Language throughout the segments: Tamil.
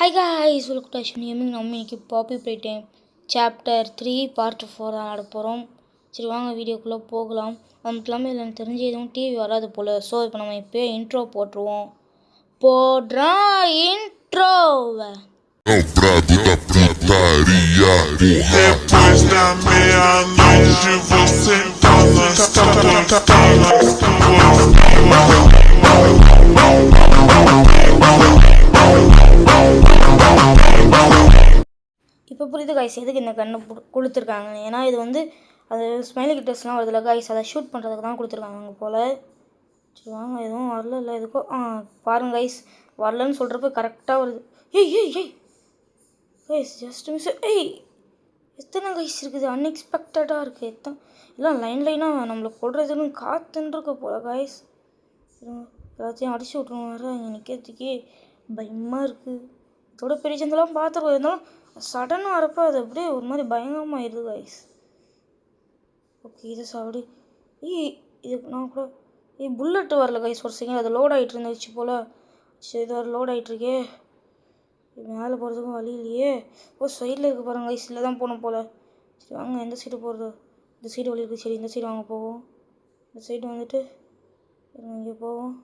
Hi guys, welcome to Ashwini Gaming. நம்ம இன்னைக்கு பாப்பி ப்ளே டைம் சாப்டர் 3 பார்ட் 4 தான் ஆட போகிறோம். சரி வாங்க வீடியோக்குள்ளே போகலாம். அது மட்டும் இல்லாமல் இதில் தெரிஞ்ச எதுவும் டிவி வராது போல். ஸோ இப்போ நம்ம இப்போ இன்ட்ரோ போட்டுருவோம். போடுறோம் இன்ட்ரோவை. Depois da meia-noite você இப்போ புரியுது காய்ஸ் எதுக்கு இந்த கண்ணு கொடுத்துருக்காங்க. ஏன்னா இது வந்து அது ஸ்மைலி கிட்டஸ்லாம் வருதுல்ல காய்ஸ், அதை ஷூட் பண்ணுறதுக்கு தான் கொடுத்துருக்காங்க அங்கே போல். சரி வாங்க, எதுவும் வரல இல்லை எதுக்கோ பாருங்க காய்ஸ், வரலன்னு சொல்கிறப்ப கரெக்டாக வருது. ஏய் ஏய் ஏய் கைஸ் ஜஸ்ட் மிஸ். ஏய் எத்தனை கைஸ் இருக்குது, அன்எக்ஸ்பெக்டடாக இருக்குது. எல்லாம் லைனாக நம்மளை கொடுறதுன்னு காத்துன்னு இருக்க போல கைஸ். எல்லாத்தையும் அடிச்சு விட்ருவோம். வேறு இங்கே நிற்கிறதுக்கே பயமாக இருக்குது. இதோட பெரிய சந்தெல்லாம் பார்த்துருக்கோம், இருந்தாலும் சடனாக வரப்போ அது அப்படியே ஒரு மாதிரி பயங்கரமாகிடுது கைஸ். ஓகே இது சாப்பிடு. இதுக்கு நான் கூட புல்லட்டு வரல கைஸ். ஒரு செகண்ட் அது லோட் ஆகிட்டு இருந்துச்சு போல். சரி இது லோட் ஆகிட்டுருக்கே, மேலே போகிறதுக்கும் வழி இல்லையே. சைடில் இருக்க பாருங்க கைஸ், இல்லை தான் போகணும் போல். சரி வாங்க, எந்த சைடு போகிறது? இந்த சைடு வழி இருக்குது. சரி இந்த சைடு வாங்க போவோம். இந்த சைடு வந்துட்டு இங்கே போவோம்.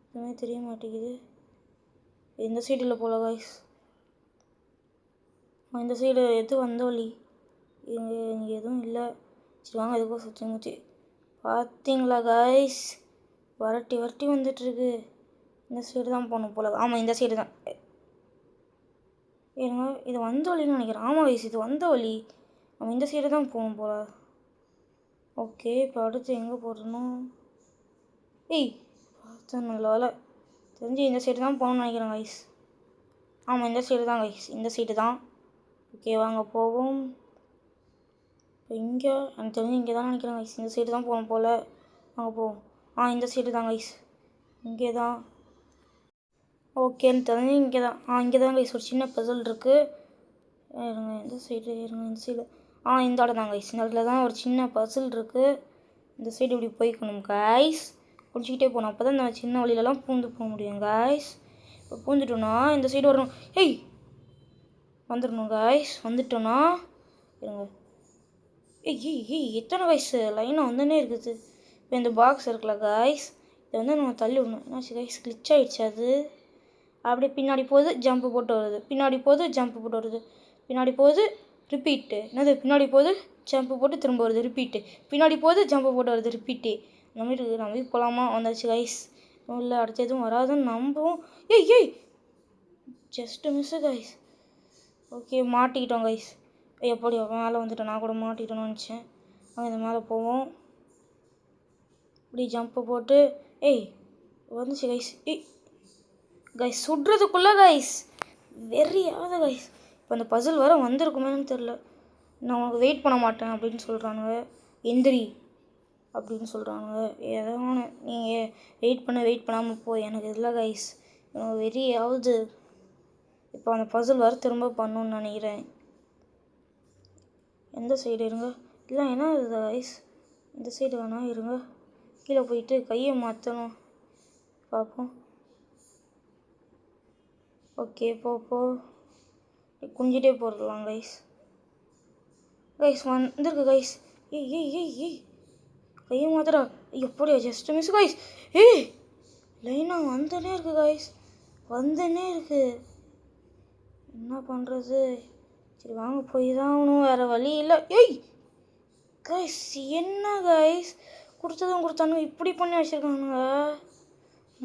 எதுவுமே தெரிய மாட்டேங்குது. இந்த சைடு இல்லை போல் கைஸ். இந்த சைடு எது வந்த வழி? இங்கே எதுவும் இல்லை. சரி வாங்க, எதுக்கோ சுற்றி முற்றி பார்த்தீங்களா கைஸ், வரட்டி வந்துட்டுருக்கு. இந்த சைடு தான் போகணும் போல. ஆமாம் இந்த சைடு தான். ஏங்க இது வந்த வழின்னு நினைக்கிறேன். ஆமாம் கைஸ் இது வந்த வழி. நம்ம இந்த சைடு தான் போகணும் போல. ஓகே இப்போ அடுத்து எங்கே போடணும்? பார்த்தா நல்ல வேலை தெரிஞ்சு இந்த சைடு தான் போகணும்னு நினைக்கிறேன் கைஸ். ஆமாம் இந்த சைடு தான் கைஸ், இந்த சைடு தான். ஓகே வாங்க போவோம். இப்போ இங்கே எனக்கு தெரிஞ்சு இங்கே தான் நினைக்கிறேன் கைஸ். இந்த சைடு தான் போகணும் போல். வாங்க போவோம். இந்த சைடு தான் கைஸ், இங்கே தான். ஓகேன்னு தெரிஞ்சு இங்கே தான். இங்கே தான் கைஸ் ஒரு சின்ன பசல் இருக்குது. இருங்க இந்த சைடு, இருங்க இந்த சைடு. இந்த இடம் தான் கைஸ். இந்த இடத்துல தான் ஒரு சின்ன பசல் இருக்குது. இந்த சைடு இப்படி போய்க்கணும் கைஸ். குடிச்சிக்கிட்டே போகணும், அப்போ தான் இந்த சின்ன வழியிலலாம் பூந்து போக முடியும் கைஸ். இப்போ பூந்துட்டோன்னா இந்த சைடு வரணும். வந்துடணும் கைஸ். வந்துட்டோன்னா இருங்க. எத்தனை கைஸ் லைனாக வந்துன்னே இருக்குது. இப்போ இந்த பாக்ஸ் இருக்குல்ல கைஸ், இதை வந்து நம்ம தள்ளி விடணும். என்னாச்சு கைஸ், கிளிச் ஆகிடுச்சு. அது அப்படியே பின்னாடி போகுது, ஜம்ப்பு போட்டு வருது. பின்னாடி போகுது, ஜம்ப்பு போட்டு வருது. பின்னாடி போகுது, ரிப்பீட்டு. என்னது பின்னாடி போகுது, ஜம்ப்பு போட்டு திரும்ப வருது, ரிப்பீட்டு. பின்னாடி போகுது, ஜம்ப்பு போட்டு வருது, ரிப்பீட்டு. இந்த மாதிரி இருக்குது. நம்ம போகலாமா? வந்துச்சு கைஸ். இல்லை அடுத்து எதுவும் வராதுன்னு நம்புவோம். Just miss guys. ஓகே மாட்டிக்கிட்டோம் கைஸ். எப்படி மேலே வந்துட்டேன், நான் கூட மாட்டிக்கிட்டோன்னு நினச்சேன். இந்த மேலே போவோம். இப்படி ஜம்ப்பு போட்டு வந்துச்சு கைஸ். கைஸ் சுடுறதுக்குள்ளே கைஸ் வெறியாவது கைஸ். இப்போ அந்த பசில் வர வந்திருக்குமேன்னு தெரில. நான் உனக்கு வெயிட் பண்ண மாட்டேன் அப்படின்னு சொல்கிறானுங்க. எந்திரி அப்படின்னு சொல்கிறானுங்க. ஏதோ ஒன்று நீங்கள் வெயிட் பண்ணாமல் போ. எனக்கு இல்லை கைஸ், எனக்கு வெறியாவது. இப்போ அந்த பசில் வர திரும்ப பண்ணணுன்னு நினைக்கிறேன். எந்த சைடு இருங்க? இல்லை என்ன இது கைஸ், இந்த சைடு வேணாம். இருங்க கீழே போயிட்டு கையை மாற்றணும் பார்ப்போம். ஓகே போ குஞ்சிட்டே போடலாம் கைஸ். வந்துருக்கு கைஸ். கையை மாத்திரா. எப்படியா ஜஸ்ட் மிஸ் கைஸ். லைனாக வந்துனே இருக்கு கைஸ், வந்துனே இருக்கு. என்ன பண்ணுறது? சரி வாங்க போய் தான் ஆகணும், வேறு வழி இல்லை. கைஸ் என்ன கைஸ், கொடுத்தானுங்க இப்படி பண்ணி வச்சுருக்கானுங்க.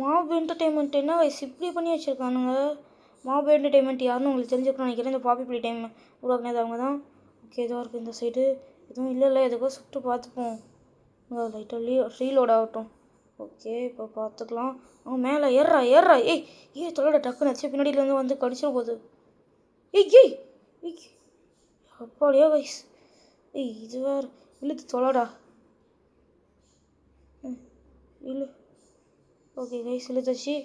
மாப் என்டர்டெயின்மெண்ட் என்ன கைஸ் இப்படி பண்ணி வச்சுருக்கானுங்க. மாப் என்டர்டெயின்மெண்ட் யாருன்னு உங்களுக்கு தெரிஞ்சுக்கணும்னு நினைக்கிறேன். இந்த பாப்பி ப்ளே டைம் உருவாக்குனது அவங்க தான். ஓகே எதுவாக இருக்குது இந்த சைடு? எதுவும் இல்லை எதுக்கோ சுட்டு பார்த்துப்போம். லைட்டாக ரீலோட் ஆகட்டும். ஓகே இப்போ பார்த்துக்கலாம். மேலே ஏறா. தொலைட டக்குன்னு வச்சு பின்னாடியிலேருந்து வந்து கடிச்சிட போகுது. அப்படியா கைஸ். இது வேறு இழுத்து தொலைடா. இல்லை ஓகே கைஸ் இழுத்துச்சு.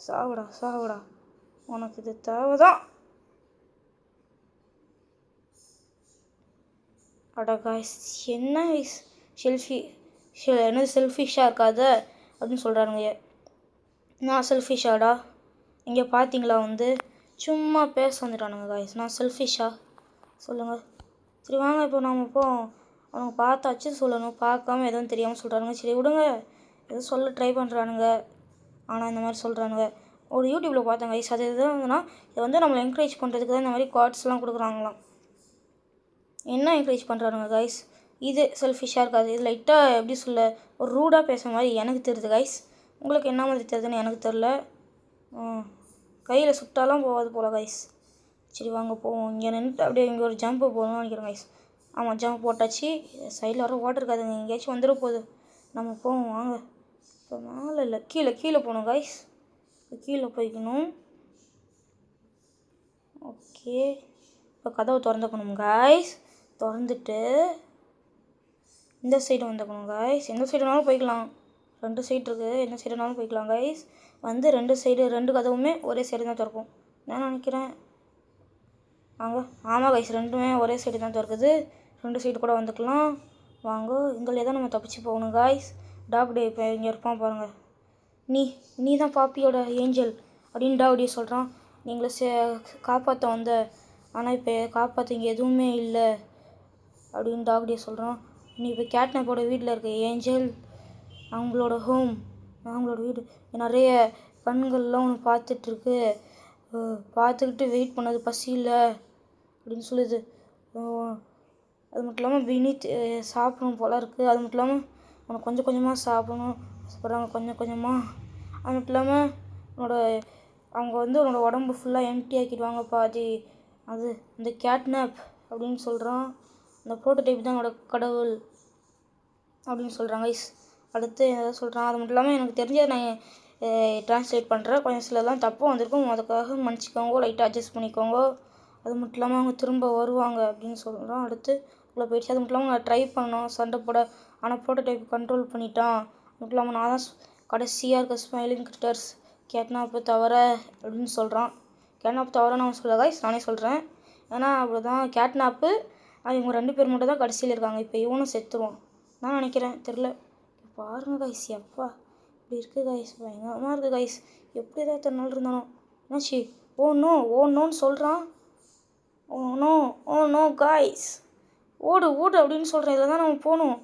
சாவடா உனக்கு இது தேவைதான். அடா கைஸ் என்ன கைஸ் என்னது செல்ஃபிஷாக இருக்காத அப்படின்னு சொல்கிறானுங்க. நான் செல்ஃபிஷாடா? இங்கே பார்த்தீங்களா வந்து சும்மா பேச வந்துட்டானுங்க காய்ஸ். நான் செல்ஃபிஷா சொல்லுங்கள்? சரி வாங்க இப்போ நம்ம அவங்க பார்த்தாச்சு சொல்லணும், பார்க்காம எதுவும் தெரியாமல் சொல்கிறானுங்க. சரி விடுங்க, எதுவும் சொல்ல ட்ரை பண்ணுறானுங்க, ஆனால் இந்த மாதிரி சொல்கிறானுங்க. ஒரு யூடியூப்பில் பார்த்தேன் கைஸ், அது எதுனா இதை வந்து நம்மளை என்கரேஜ் பண்ணுறதுக்கு தான் இந்த மாதிரி கார்ட்ஸ்லாம் கொடுக்குறாங்களாம். என்ன என்கரேஜ் பண்ணுறானுங்க கைஸ்? இது செல்ஃபிஷாக இருக்காது, இது லைட்டாக எப்படி சொல்ல ஒரு ரூடாக பேசுகிற மாதிரி எனக்கு தெரியுது கைஸ். உங்களுக்கு என்ன மாதிரி தெரியுதுன்னு எனக்கு தெரில. கையில் சுட்டாலாம் போகாது போல் கைஸ். சரி வாங்க போவோம். இங்கே நின்றுட்டு அப்படியே இங்கே ஒரு ஜம்ப்பு போகணும்னு நினைக்கிறேன் கைஸ். ஆமாம், ஜம்ப் போட்டாச்சு. சைடில் வர வாட்டர் இருக்காதுங்க, எங்கேயாச்சும் வந்துட போகுது. நம்ம போவோம் வாங்க. இப்போ மேலே இல்லை, கீழே போகணும் கைஸ். கீழே போய்க்கணும். ஓகே, இப்போ கதவை திறந்துக்கணும் கைஸ். திறந்துட்டு இந்த சைடு வந்துக்கணும் கைஸ். எந்த சைடுனாலும் போய்க்கலாம், 2 சைடு இருக்குது, எந்த சைடுனாலும் போய்க்கலாம் கைஸ். வந்து 2 கதவுமே ஒரே சைடு தான் திறக்கும் நான் நினைக்கிறேன். வாங்க. ஆமாம் கைஸ், 2மே ஒரே சைடு தான் திறக்குது. 2 சைடு கூட வந்துக்கலாம். வாங்க, இங்கே தான் நம்ம தப்பிச்சு போகணும் கைஸ். டாக் டே இப்போ இங்கே இருப்பான் பாருங்கள். நீ தான் பாப்பியோட ஏஞ்சல் அப்படின்னு டாக் டே சொல்கிறான். நீங்களை காப்பாற்ற வந்த, ஆனால் இப்போ காப்பாற்ற இங்கே எதுவுமே இல்லை அப்படின்னு டாக் டே சொல்கிறான். நீ இப்போ கேட்னாப்போட வீட்டில் இருக்க ஏஞ்சல், அவங்களோட ஹோம், அவங்களோட வீடு. நிறைய கண்கள்லாம் ஒன்று பார்த்துட்ருக்கு, பார்த்துக்கிட்டு வெயிட் பண்ணது பசியில் அப்படின்னு சொல்லுது. அது மட்டும் இல்லாமல் வினீத் சாப்பிடணும் போல இருக்குது. அது மட்டும் இல்லாமல் உனக்கு கொஞ்சம் கொஞ்சமாக சாப்பிடணும் சொல்கிறாங்க, கொஞ்சம் கொஞ்சமாக. அது மட்டும் இல்லாமல் அவங்க வந்து உன்னோட உடம்பு ஃபுல்லாக எம்டி ஆக்கிடுவாங்க பாதி. அது அந்த கேட்னாப் அப்படின்னு சொல்கிறான். அந்த ப்ரோட்டோடைப் தான் என்னோட கடவுள் அப்படின்னு சொல்கிறாங்க கைஸ். அடுத்து எதாவது சொல்கிறான். அது மட்டும் இல்லாமல் எனக்கு தெரிஞ்சதை நான் ட்ரான்ஸ்லேட் பண்ணுறேன். கொஞ்சம் சிலலாம் தப்பும் வந்திருக்கும், அதுக்காக மன்னிச்சிக்கோங்க, லைட்டாக அட்ஜஸ்ட் பண்ணிக்கோங்க. அது மட்டும் இல்லாமல் அவங்க திரும்ப வருவாங்க அப்படின்னு சொல்கிறான். அடுத்து உள்ள போயிடுச்சு. அது மட்டும் இல்லாமல் நான் ட்ரை பண்ணோம் சண்டை போட, ஆனால் ப்ரோட்டோடைப் கண்ட்ரோல் பண்ணிட்டான். அது மட்டும் இல்லாமல் நான் தான் கடைசியாக இருக்க ஸ்மைலிங் கிரிட்டர்ஸ் கேட்னாப்பை தவிர அப்படின்னு சொல்கிறான். கேட்னாப் தவிர நான் சொல்ல கைஸ், நானே சொல்கிறேன். ஏன்னா அவ்வளோதான், கேட்னாப்பு இவங்க 2 பேர் மட்டும் தான் கடைசியில் இருக்காங்க. இப்போ இவனும் செத்துருவான் நான் நினைக்கிறேன், தெரில. பாருங்க கைஸ், எப்பா இப்படி இருக்குது கைஸ், பயங்கரமாக இருக்குது கைஸ். எப்படி தான் இத்தனை நாள் இருந்தானோ. என்னாச்சு? ஓ நோன்னு சொல்கிறான். ஓ நோ கைஸ், ஓடு அப்படின்னு சொல்கிறேன். இதில் தான் நம்ம போகணும்.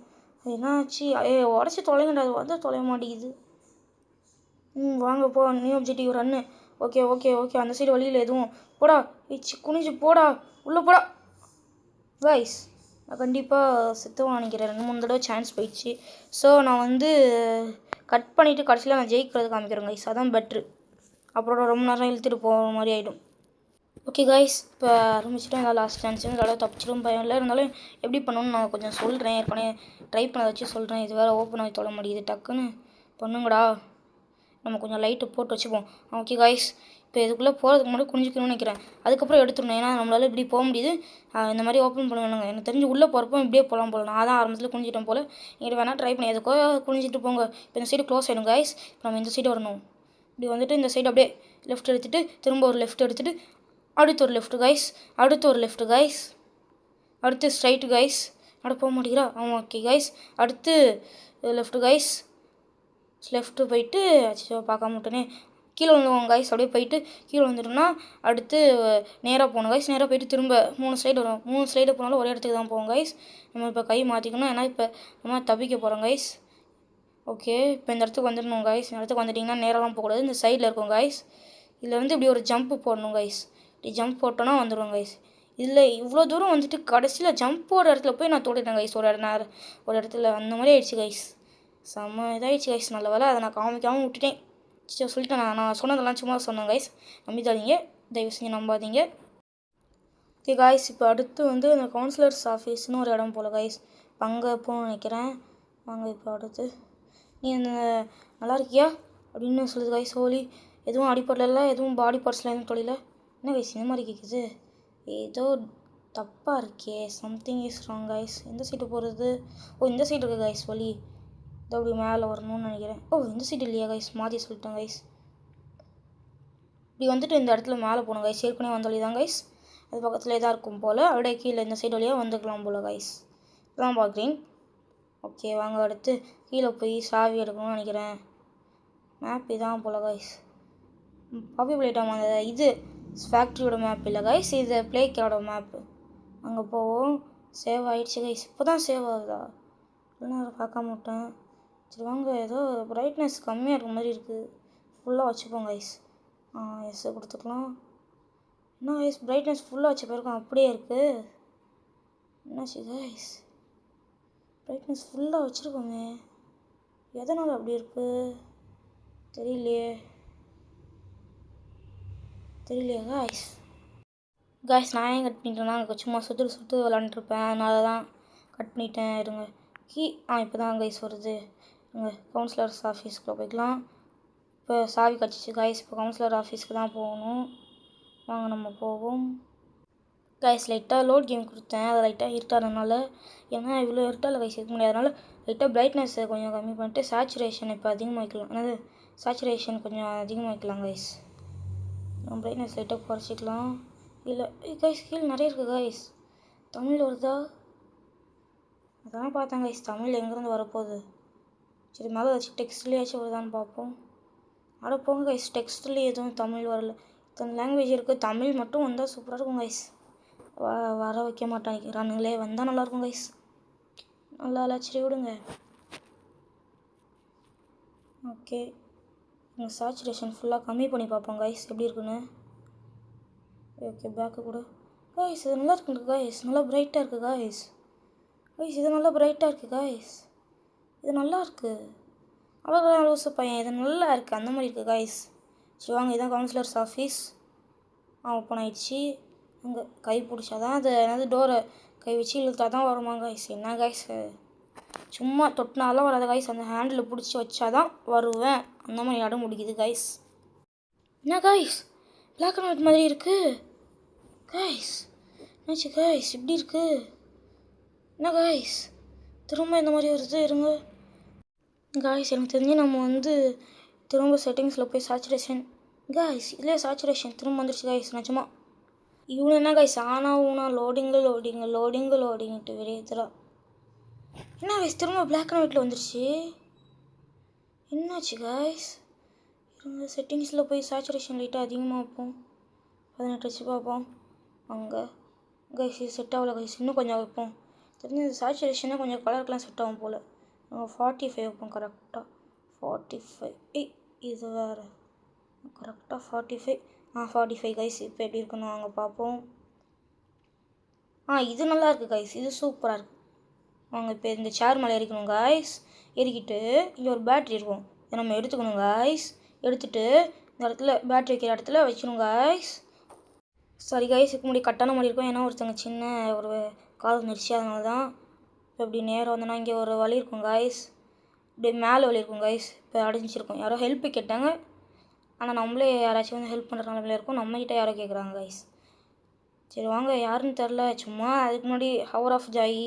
என்னாச்சு? உடச்சி தொலைங்கடா, அது வந்து தொலைய மாட்டேங்குது. வாங்க போ, நியூ ஆப்ஜெக்டிவ் ரன்னு. ஓகே அந்த சைடு வழியில் எதுவும் போடா, குனிஞ்சு போடா, உள்ளே போடா கைஸ். நான் கண்டிப்பாக செத்துவான் நினைக்கிறேன், 2-3 தடவை சான்ஸ் போயிடுச்சு. ஸோ நான் வந்து கட் பண்ணிவிட்டு கடைசியில் நான் ஜெயிக்கிறது காமிக்கிறேன் கைஸ், அதான் பெட்ரு. அப்புறம் ரொம்ப நேரம் இழுத்துட்டு போகிற மாதிரி ஆகிடும். ஓகே கைஸ், இப்போ ஆரம்பிச்சுட்டு நான் லாஸ்ட் சான்ஸ் அதெல்லாம் தப்பிச்சிடும் பயம் இல்லை. இருந்தாலும் எப்படி பண்ணணும்னு நான் கொஞ்சம் சொல்கிறேன். ஏற்கனவே ட்ரை பண்ணதை வச்சு சொல்கிறேன். இது வேறு ஓப்பன் ஆகி தொலை முடியுது, டக்குன்னு பண்ணுங்கடா. நம்ம கொஞ்சம் லைட்டு போட்டு வச்சுப்போம். ஓகே கைஸ், இப்போ இதுக்குள்ளே போகிறதுக்கு முன்னாடி குனிஞ்சிக்கணும்னு நினைக்கிறேன். அதுக்கப்புறம் எடுத்துடணும், ஏன்னா நம்மளால் இப்படி போக முடியுது. இந்த மாதிரி ஓப்பன் பண்ணுவானுங்க. எனக்கு தெரிஞ்சு உள்ளே போகிறப்போ இப்படியே போகலாம் போல். நான் தான் ஆரம்பத்தில் குனிஞ்சிட்டேன் போல். நீங்கள் வேணால் ட்ரை பண்ணி எதுக்கோ குனிஞ்சிட்டு போங்க. இப்போ இந்த சைடு க்ளோஸ் ஆகிடும் கைஸ். நம்ம இந்த சைடு வரணும். இப்படி வந்துட்டு இந்த சைடு அப்படியே லெஃப்ட் எடுத்துகிட்டு திரும்ப ஒரு லெஃப்ட் எடுத்துகிட்டு அடுத்து ஒரு லெஃப்ட் கைஸ், அடுத்து ஸ்ட்ரைட்டு கைஸ். போக மாட்டேங்கிறா. ஓகே கைஸ், அடுத்து லெஃப்ட் கைஸ். லெஃப்ட்டு போயிட்டு அச்சோ பார்க்காம விட்டனே, கீழே வந்துடுவோம் கைஸ். அப்படியே போயிட்டு கீழே வந்துட்டோம்னா அடுத்து நேராக போகணும் கைஸ். நேராக போயிட்டு திரும்ப 3 ஸ்லைடு வரும். 3 ஸ்லைடு போனாலும் ஒரே இடத்துக்கு தான் போவோம் கைஸ். நம்ம இப்போ கை மாற்றிக்கணும், ஏன்னா இப்போ நம்ம தப்பிக்க போகிறோம் கைஸ். ஓகே, இப்போ இந்த இடத்துக்கு வந்துடணும் கைஸ். இந்த இடத்துக்கு வந்துட்டிங்கன்னா நேரெலாம் போகக்கூடாது, இந்த சைடில் இருக்கும் கைஸ். இதில் வந்து இப்படி ஒரு ஜம்ப்பு போடணும் கைஸ். இப்படி ஜம்ப் போட்டோன்னா வந்துடுவோம் கைஸ். இதில் இவ்வளோ தூரம் வந்துட்டு கடைசியில் ஜம்ப் போகிற இடத்துல போய் நான் தோட்டிட்டேன் கைஸ். ஒரு இடத்துல அந்த மாதிரி ஆயிடுச்சு கைஸ். செம்ம இதாகிடுச்சு கைஸ். நல்ல வேலை அதை நான் காமிக்காமல் விட்டுட்டேன். சரி சொல்லிட்டேன், நான் சொன்னதெல்லாம் சும்மா சொன்னேன் கைஸ், நம்பிடாதீங்க, தயவு செஞ்சு நம்பாதீங்க. ஓகே கைஸ், இப்போ அடுத்து வந்து அந்த கவுன்சிலர்ஸ் ஆஃபீஸ்னு ஒரு இடம் போல் கைஸ். அங்கே போகணும்னு நினைக்கிறேன். வாங்க இப்போ அடுத்து. நீ அந்த நல்லா இருக்கியா அப்படின்னு சொல்லுது கைஸ். ஹோலி எதுவும் அடிப்படல, எதுவும் பாடி பார்ட்ஸில் எதுவும் தொழில. என்ன கைஸ் இந்த மாதிரி கேட்குது? ஏதோ தப்பாக இருக்கே, சம்திங் இஸ் ராங் கைஸ். எந்த சைடு போகிறது? இந்த சைடு இருக்குது கைஸ் வழி. இதை அப்படி மேலே வரணும்னு நினைக்கிறேன். இந்த சைடு இல்லையா கைஸ், மாற்றி சொல்லிட்டேன் கைஸ். இப்படி வந்துட்டு இந்த இடத்துல மேலே போகணும் கைஸ். ஏற்கனவே வந்த வழி தான் கைஸ், அது பக்கத்துலேயே தான் இருக்கும் போல். அப்படியே கீழே இந்த சைடு வழியாக வந்துக்கலாம் போல் கைஸ். இதான் பார்க்குறேன். ஓகே வாங்க, அடுத்து கீழே போய் சாவி எடுக்கணும்னு நினைக்கிறேன். மேப் இதான் போல் கைஸ். பாப்பி பிளேட்டாம் அந்த இது ஃபேக்ட்ரியோட மேப் இல்லை கைஸ், இது ப்ளே கேரோட மேப்பு. அங்கே போவோம். சேவ் ஆகிடுச்சு கைஸ். இப்போ தான் சேவ் ஆகுதா? இல்லைன்னா பார்க்க மாட்டேன். சரி வாங்க, ஏதோ பிரைட்னஸ் கம்மியாக இருக்க மாதிரி இருக்குது. ஃபுல்லாக வச்சுப்போம் கைஸ். எஸ்ஸை கொடுத்துக்கலாம். என்ன கைஸ் பிரைட்னஸ் ஃபுல்லாக வச்ச பிறகு அப்படியே இருக்குது. என்னாச்சு கைஸ்? பிரைட்னஸ் ஃபுல்லாக வச்சுருக்கோமே, எதனால் அப்படி இருக்குது தெரியலையே காய்ஸ் நான் ஏன் கட் பண்ணிட்டேன்னா சும்மா சுற்று விளாண்டுருப்பேன், அதனால தான் கட் பண்ணிட்டேன். இருங்க இப்போ தான் கைஸ் வருது. இருங்க கவுன்சிலர்ஸ் ஆஃபீஸ்க்குள்ளே போய்க்கலாம். இப்போ சாவி கிடச்சிச்சு காய்ஸ். இப்போ கவுன்சிலர் ஆஃபீஸ்க்கு தான் போகணும். வாங்க நம்ம போவோம். கைஸ் லைட்டாக லோட் கேம் கொடுத்தேன், அது லைட்டாக இருட்டாதனால, ஏன்னா இவ்வளோ இருட்டால் கைஸ் இருக்க முடியாது, அதனால் லைட்டாக பிரைட்னஸை கொஞ்சம் கம்மி பண்ணிட்டு சேச்சுரேஷன் இப்போ அதிகமாகிக்கலாம். அதாவது சேச்சுரேஷன் கொஞ்சம் அதிகமாகிக்கலாம் கைஸ். பிரைட்னஸ் லைட்டாக குறைச்சிக்கலாம். இல்லை கைஸ் கீழே நிறைய இருக்குது கைஸ். தமிழ் வருதா? அதான் பார்த்தேன் கைஸ், தமிழ் எங்கேருந்து வரப்போகுது. சரி மேலே வச்சு டெக்ஸ்ட்லேயாச்சும் வருதான்னு பார்ப்போம். அட போங்க கைஸ், டெக்ஸ்ட்லேயே எதுவும் தமிழ் வரல. இத்தனை லாங்குவேஜ் இருக்குது, தமிழ் மட்டும் வந்தால் சூப்பராக இருக்கும் கைஸ். வர வைக்க மாட்டாங்கிறானுங்களே, வந்தால் நல்லாயிருக்கும் கைஸ். நல்லா இல்லை, சரி விடுங்க. ஓகே இங்கே சேச்சுரேஷன் ஃபுல்லாக கம்மி பண்ணி பார்ப்போம் கைஸ் எப்படி இருக்குன்னு. ஓகே பேக்கு கூட கைஸ், இது நல்லா இருக்குங்க கைஸ், நல்லா பிரைட்டாக இருக்குது கைஸ். இது நல்லா பிரைட்டாக இருக்குது கைஸ், இது நல்லா இருக்குது. அவ்வளோ லூசு பையன், இது நல்லா இருக்குது அந்த மாதிரி இருக்குது கைஸ். சரி வாங்க, இதுதான் கவுன்சிலர்ஸ் ஆஃபீஸ். ஓப்பன் ஆகிடுச்சு. அங்கே கை பிடிச்சா தான் அது என்னது டோரை கை வச்சு இழுத்தா தான் வருமா கைஸ். என்ன கைஸ் சும்மா தொட்டினாலாம் வராது கைஸ், அந்த ஹேண்டில் பிடிச்சி வச்சா தான் வருவேன், அந்த மாதிரி இடம் முடிக்குது கைஸ். என்ன கைஸ் பிளாக் அண்ட் ஒயிட் மாதிரி இருக்குது கைஸ். என்னாச்சு கைஸ் இப்படி இருக்குது? என்ன கைஸ் திரும்ப இந்த மாதிரி வருது? இருங்க கைஸ், எனக்கு தெரிஞ்சு நம்ம திரும்ப செட்டிங்ஸில் போய் சேச்சுரேஷன் கைஸ், இதுலேயே சேச்சுரேஷன் திரும்ப வந்துருச்சு கைஸ். நிஜமா இவனு என்ன கைஸ் ஊனா லோடிங்ட்டு வெளியேத்துறா. என்ன கைஸ் திரும்ப பிளாக் அண்ட் ஒயிட்டில் வந்துருச்சு, என்னாச்சு கைஸ்? இருங்க செட்டிங்ஸில் போய் சேச்சுரேஷன் லைட்டாக அதிகமாக வைப்போம், 18 வச்சு பார்ப்போம். அங்கே கைஸ் இது செட் ஆகல கைஸ், இன்னும் கொஞ்சம் வைப்போம். தெரிஞ்சு சேச்சுரேஷனே கொஞ்சம் கலருக்கெலாம் செட் ஆகும் போல். 45 வைப்போம் கரெக்டாக. 45 இது வேறு கரெக்டாக 45. 45 கைஸ். இப்போ எப்படி இருக்குன்னு வாங்க பார்ப்போம். இது நல்லா இருக்குது கைஸ், இது சூப்பராக இருக்குது. வாங்க இப்போ இந்த சேர் மேலே ஏறிக்கணும் கைஸ். ஏறிக்கிட்டு இங்கே ஒரு பேட்ரி இருக்கும், இதை நம்ம எடுத்துக்கணும் கைஸ். எடுத்துகிட்டு இந்த இடத்துல பேட்ரி வைக்கிற இடத்துல வைக்கணும் கைஸ். சாரி கைஸ், இதுக்கு முன்னாடி கட்டான மாதிரி இருக்கும், ஏன்னா ஒருத்தவங்க சின்ன ஒரு கால் வந்துருச்சு, அதனால தான். இப்போ இப்படி நேரம் வந்தோன்னா இங்கே ஒரு வழி இருக்கும் கைஸ், இப்படி மேலே வழி இருக்கும் கைஸ். இப்போ அடைஞ்சிருக்கும், யாரோ ஹெல்ப்பு கேட்டாங்க, ஆனால் நம்மளே யாராச்சும் ஹெல்ப் பண்ணுற நிலமையில இருக்கும், நம்மகிட்ட யாரோ கேட்குறாங்க கைஸ். சரி வாங்க, யாருன்னு தெரில, சும்மா அதுக்கு முன்னாடி ஹவர் ஆஃப் ஜாயி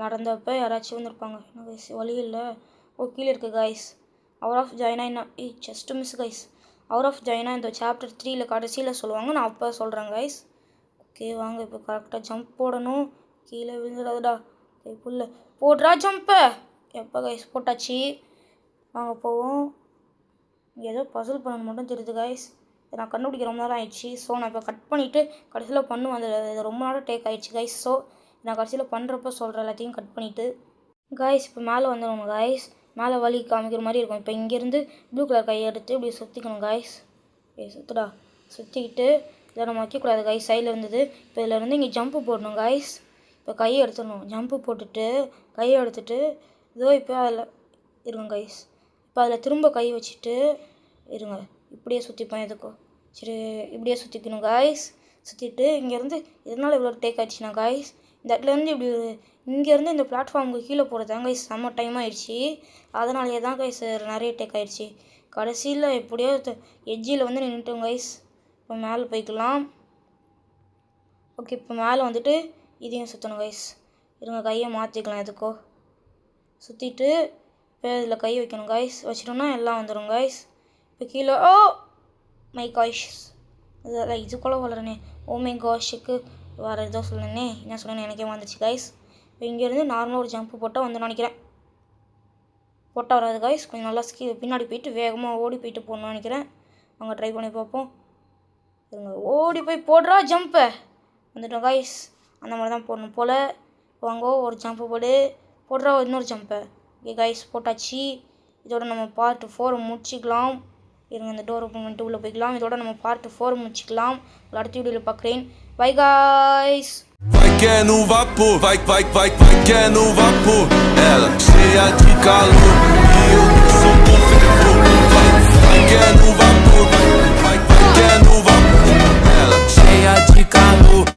நடந்தப்போ யாராச்சும் வந்திருப்பாங்க. என்ன கைஸ் வழி இல்லை? கீழே இருக்குது கைஸ். ஹவர் ஆஃப் ஜாயினா என்ன? Just miss guys. Hour of ஜாயினா இந்த சாப்டர் 3 கடைசியில் சொல்லுவாங்க, நான் அப்போ சொல்கிறேன் கைஸ். ஓகே வாங்க, இப்போ கரெக்டாக ஜம்ப் போடணும், கீழே விழுந்துடாதுடா. புல்ல போடுறா ஜம்ப்பை. எப்போ கைஸ் போட்டாச்சு, வாங்க போவோம். இங்கே ஏதோ பசில் பண்ணணும் மட்டும் தெரியுது கைஸ், இதை நான் கண்டுபிடிக்கிற ரொம்ப நேரம் ஆயிடுச்சு. ஸோ நான் இப்போ கட் பண்ணிவிட்டு கடைசியில் பண்ணுவேன், அது ரொம்ப நேரம் டேக் ஆகிடுச்சு கைஸ். ஸோ நான் கடைசியில் பண்ணுறப்ப சொல்கிறேன் எல்லாத்தையும் கட் பண்ணிவிட்டு. கைஸ் இப்போ மேலே வந்துடணும் கைஸ், மேலே வலி காமிக்கிற மாதிரி இருக்கும். இப்போ இங்கேருந்து ப்ளூ கலர் கையை எடுத்து இப்படி சுற்றிக்கணும் கைஸ். சுற்றுடா, சுற்றிக்கிட்டு இதை நம்ம வைக்கக்கூடாது கைஸ், சைடில் இருந்தது. இப்போ இதில் இருந்து இங்கே ஜம்ப்பு போடணும் கைஸ். இப்போ கையை எடுத்துடணும், ஜம்ப்பு போட்டுட்டு கையை எடுத்துகிட்டு இதோ இப்போ அதில் இருங்க கைஸ். இப்போ அதில் திரும்ப கை வச்சுட்டு இருங்க, இப்படியே சுற்றிப்பேன் எதுக்கும். சரி இப்படியே சுற்றிக்கணும் கைஸ். சுற்றிட்டு இங்கேருந்து இதனால் இவ்வளோ டேக் ஆகிடுச்சுனா கைஸ், இந்த இடத்துலேருந்து இப்படி இங்கேருந்து இந்த பிளாட்ஃபார்முக்கு கீழே போகிறதாங்க கைஸ் செம்ம டைம் ஆகிடுச்சி. அதனாலே தான் கைஸ் நிறைய டேக் ஆகிடுச்சி. கடைசியில் எப்படியோ எட்ஜில் நின்றுட்டோம் கைஸ். இப்போ மேலே போய்க்கலாம். ஓகே இப்போ மேலே வந்துட்டு இதையும் சுற்றணும் கைஸ். இருங்க கையை மாற்றிக்கலாம் எதுக்கோ. சுற்றிட்டு இப்போ இதில் கை வைக்கணும் கைஸ். வச்சிட்டோம்னா எல்லாம் வந்துடும் கைஸ். இப்போ கீழே மை காஷ் அதெல்லாம் இதுக்குள்ளே வளரனே. மை காஷுக்கு வேறு ஏதோ சொல்லணே, என்ன சொல்லணும்னு எனக்கே வந்துச்சு கைஸ். இப்போ இங்கேருந்து நார்மலாக ஒரு ஜம்ப்பு போட்டால் வந்து நினைக்கிறேன். போட்டால் வராது கைஸ், கொஞ்சம் நல்லா பின்னாடி போயிட்டு வேகமாக ஓடி போயிட்டு போகணும்னு நினைக்கிறேன். அவங்க ட்ரை பண்ணி பார்ப்போம். இருங்க, ஓடி போய் போடுறா ஜம்ப்பை. வந்துட்டோம் காய்ஸ். அந்த மாதிரி தான் போடணும் போல். வாங்கோ, ஒரு ஜம்ப்பு போடுறா இன்னொரு ஜம்ப்பை. ஓகே காய்ஸ், போட்டாச்சு. இதோட நம்ம பார்ட் 4 முடிச்சிக்கலாம். இருங்க, இந்த டோர் ஓப்பன் பண்ணிட்டு உள்ளே போய்க்கலாம். இதோட நம்ம பார்ட் 4 முடிச்சிக்கலாம். அடுத்த வீடியோவில் பார்க்குறேன். By guys. Vai que é no vapor, vai que é no vapor. Ela cheia de calor e eu sou com fervor. Vai que é no vapor.